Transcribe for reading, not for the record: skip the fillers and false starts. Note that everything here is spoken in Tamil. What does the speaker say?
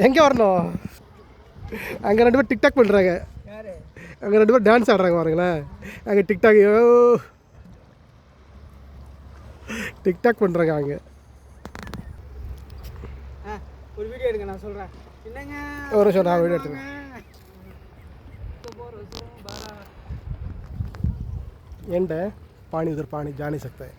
எங்கே வரணும்? அங்கே 2 பேர் டிக்டாக் பண்ணுறாங்க. அங்கே 2 பேர் டான்ஸ் ஆடுறாங்க பாருங்களேன். அங்கே டிக்டாக் டிக்டாக் பண்ணுறாங்க அங்கே. ஒரு வீடியோ எடுங்க, நான் சொல்கிறேன். என்னங்க ஒரு நிமிஷம், நான் வீடியோ எடுத்துக்கிறேன். एंड है पानी, उधर पानी जा नहीं सकता है.